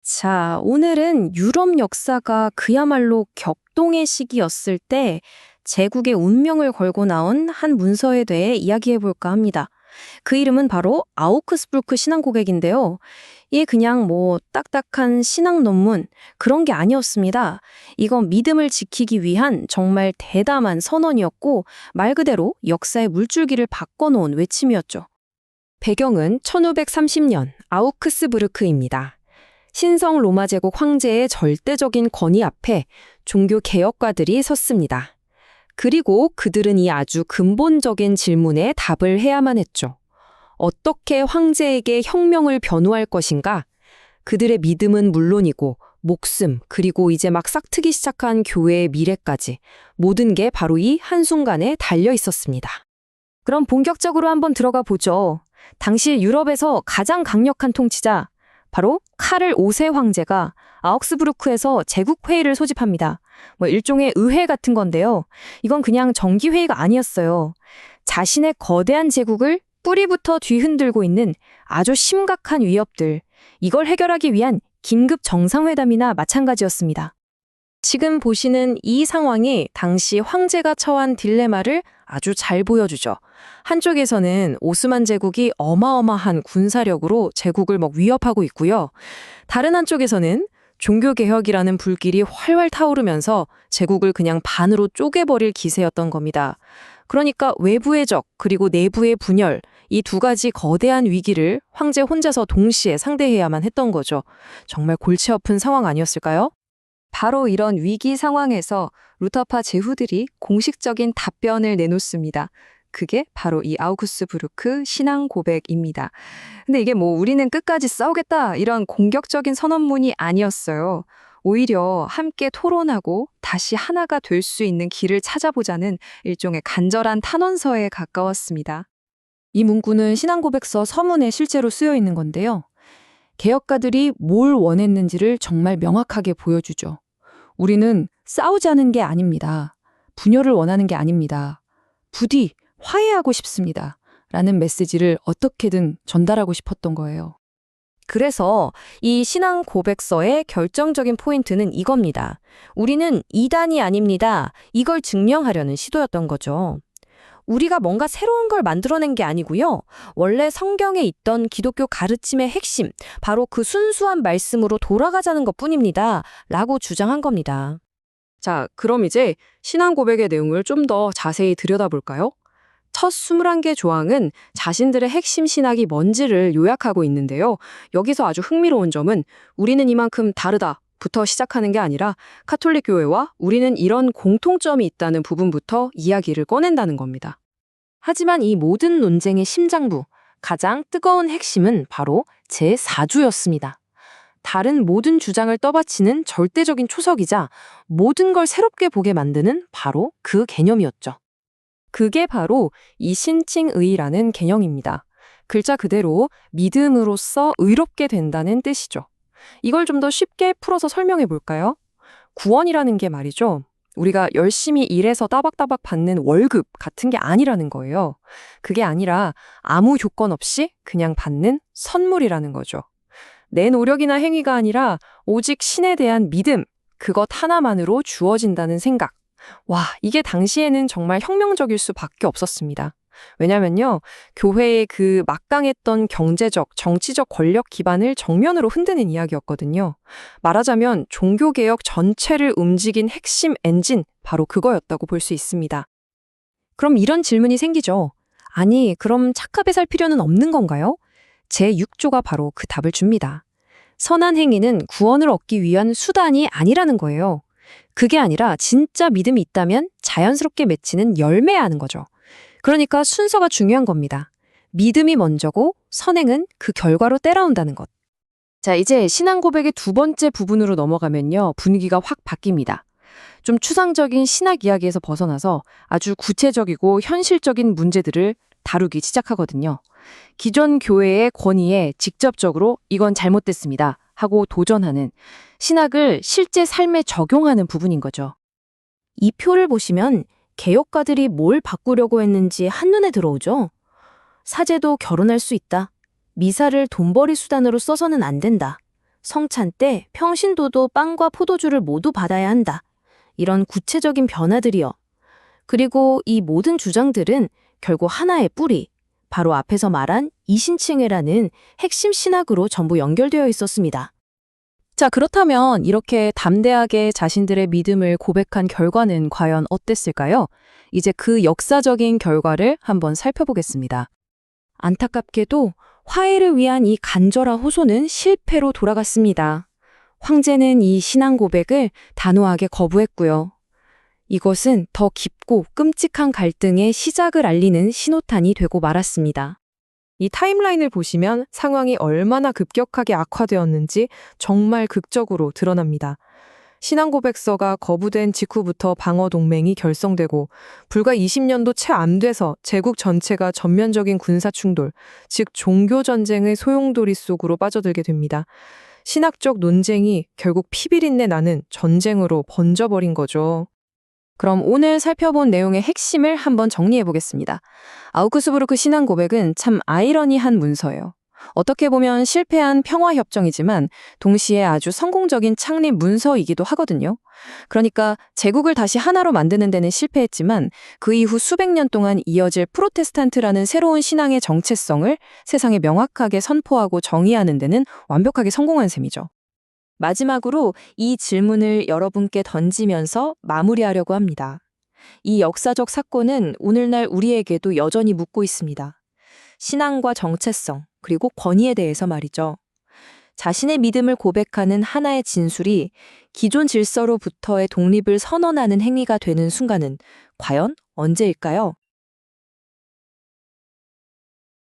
자, 오늘은 유럽 역사가 그야말로 격동의 시기였을 때 제국의 운명을 걸고 나온 한 문서에 대해 이야기해 볼까 합니다. 그 이름은 바로 아우크스부르크 신앙고백인데요. 이게 그냥 딱딱한 신앙 논문 그런 게 아니었습니다. 이건 믿음을 지키기 위한 정말 대담한 선언이었고 말 그대로 역사의 물줄기를 바꿔놓은 외침이었죠. 배경은 1530년 아우크스부르크입니다. 신성 로마 제국 황제의 절대적인 권위 앞에 종교 개혁가들이 섰습니다. 그리고 그들은 이 아주 근본적인 질문에 답을 해야만 했죠. 어떻게 황제에게 혁명을 변호할 것인가? 그들의 믿음은 물론이고 목숨, 그리고 이제 막 싹트기 시작한 교회의 미래까지 모든 게 바로 이 한순간에 달려 있었습니다. 그럼 본격적으로 한번 들어가 보죠. 당시 유럽에서 가장 강력한 통치자, 바로 카를 5세 황제가 아우크스부르크에서 제국회의를 소집합니다. 일종의 의회 같은 건데요. 이건 그냥 정기회의가 아니었어요. 자신의 거대한 제국을 뿌리부터 뒤흔들고 있는 아주 심각한 위협들, 이걸 해결하기 위한 긴급 정상회담이나 마찬가지였습니다. 지금 보시는 이 상황이 당시 황제가 처한 딜레마를 아주 잘 보여주죠. 한쪽에서는 오스만 제국이 어마어마한 군사력으로 제국을 위협하고 있고요. 다른 한쪽에서는 종교개혁이라는 불길이 활활 타오르면서 제국을 그냥 반으로 쪼개버릴 기세였던 겁니다. 그러니까 외부의 적, 그리고 내부의 분열, 이 두 가지 거대한 위기를 황제 혼자서 동시에 상대해야만 했던 거죠. 정말 골치 아픈 상황 아니었을까요? 바로 이런 위기 상황에서 루터파 제후들이 공식적인 답변을 내놓습니다. 그게 바로 이 아우크스부르크 신앙 고백입니다. 근데 이게 우리는 끝까지 싸우겠다 이런 공격적인 선언문이 아니었어요. 오히려 함께 토론하고 다시 하나가 될 수 있는 길을 찾아보자는 일종의 간절한 탄원서에 가까웠습니다. 이 문구는 신앙 고백서 서문에 실제로 쓰여 있는 건데요. 개혁가들이 뭘 원했는지를 정말 명확하게 보여주죠. 우리는 싸우자는 게 아닙니다. 분열을 원하는 게 아닙니다. 부디 화해하고 싶습니다. 라는 메시지를 어떻게든 전달하고 싶었던 거예요. 그래서 이 신앙 고백서의 결정적인 포인트는 이겁니다. 우리는 이단이 아닙니다. 이걸 증명하려는 시도였던 거죠. 우리가 뭔가 새로운 걸 만들어낸 게 아니고요. 원래 성경에 있던 기독교 가르침의 핵심, 바로 그 순수한 말씀으로 돌아가자는 것뿐입니다. 라고 주장한 겁니다. 자, 그럼 이제 신앙 고백의 내용을 좀 더 자세히 들여다볼까요? 첫 21개 조항은 자신들의 핵심 신학이 뭔지를 요약하고 있는데요. 여기서 아주 흥미로운 점은 우리는 이만큼 다르다. 부터 시작하는 게 아니라 카톨릭 교회와 우리는 이런 공통점이 있다는 부분부터 이야기를 꺼낸다는 겁니다. 하지만 이 모든 논쟁의 심장부, 가장 뜨거운 핵심은 바로 제4주였습니다. 다른 모든 주장을 떠받치는 절대적인 초석이자 모든 걸 새롭게 보게 만드는 바로 그 개념이었죠. 그게 바로 이 신칭의라는 개념입니다. 글자 그대로 믿음으로써 의롭게 된다는 뜻이죠. 이걸 좀 더 쉽게 풀어서 설명해 볼까요? 구원이라는 게 말이죠. 우리가 열심히 일해서 따박따박 받는 월급 같은 게 아니라는 거예요. 그게 아니라 아무 조건 없이 그냥 받는 선물이라는 거죠. 내 노력이나 행위가 아니라 오직 신에 대한 믿음, 그것 하나만으로 주어진다는 생각. 와, 이게 당시에는 정말 혁명적일 수밖에 없었습니다. 왜냐면요, 교회의 그 막강했던 경제적, 정치적 권력 기반을 정면으로 흔드는 이야기였거든요. 말하자면 종교개혁 전체를 움직인 핵심 엔진, 바로 그거였다고 볼 수 있습니다. 그럼 이런 질문이 생기죠. 아니, 그럼 착하게 살 필요는 없는 건가요? 제6조가 바로 그 답을 줍니다. 선한 행위는 구원을 얻기 위한 수단이 아니라는 거예요. 그게 아니라 진짜 믿음이 있다면 자연스럽게 맺히는 열매야 하는 거죠. 그러니까 순서가 중요한 겁니다. 믿음이 먼저고 선행은 그 결과로 따라온다는 것. 자, 이제 신앙 고백의 두 번째 부분으로 넘어가면요. 분위기가 확 바뀝니다. 좀 추상적인 신학 이야기에서 벗어나서 아주 구체적이고 현실적인 문제들을 다루기 시작하거든요. 기존 교회의 권위에 직접적으로 이건 잘못됐습니다 하고 도전하는 신학을 실제 삶에 적용하는 부분인 거죠. 이 표를 보시면 개혁가들이 뭘 바꾸려고 했는지 한눈에 들어오죠. 사제도 결혼할 수 있다. 미사를 돈벌이 수단으로 써서는 안 된다. 성찬 때 평신도도 빵과 포도주를 모두 받아야 한다. 이런 구체적인 변화들이요. 그리고 이 모든 주장들은 결국 하나의 뿌리, 바로 앞에서 말한 이신칭회라는 핵심 신학으로 전부 연결되어 있었습니다. 자, 그렇다면 이렇게 담대하게 자신들의 믿음을 고백한 결과는 과연 어땠을까요? 이제 그 역사적인 결과를 한번 살펴보겠습니다. 안타깝게도 화해를 위한 이 간절한 호소는 실패로 돌아갔습니다. 황제는 이 신앙 고백을 단호하게 거부했고요. 이것은 더 깊고 끔찍한 갈등의 시작을 알리는 신호탄이 되고 말았습니다. 이 타임라인을 보시면 상황이 얼마나 급격하게 악화되었는지 정말 극적으로 드러납니다. 신앙고백서가 거부된 직후부터 방어동맹이 결성되고 불과 20년도 채 안 돼서 제국 전체가 전면적인 군사충돌, 즉 종교전쟁의 소용돌이 속으로 빠져들게 됩니다. 신학적 논쟁이 결국 피비린내 나는 전쟁으로 번져버린 거죠. 그럼 오늘 살펴본 내용의 핵심을 한번 정리해 보겠습니다. 아우크스부르크 신앙 고백은 참 아이러니한 문서예요. 어떻게 보면 실패한 평화협정이지만 동시에 아주 성공적인 창립 문서이기도 하거든요. 그러니까 제국을 다시 하나로 만드는 데는 실패했지만 그 이후 수백 년 동안 이어질 프로테스탄트라는 새로운 신앙의 정체성을 세상에 명확하게 선포하고 정의하는 데는 완벽하게 성공한 셈이죠. 마지막으로 이 질문을 여러분께 던지면서 마무리하려고 합니다. 이 역사적 사건은 오늘날 우리에게도 여전히 묻고 있습니다. 신앙과 정체성, 그리고 권위에 대해서 말이죠. 자신의 믿음을 고백하는 하나의 진술이 기존 질서로부터의 독립을 선언하는 행위가 되는 순간은 과연 언제일까요?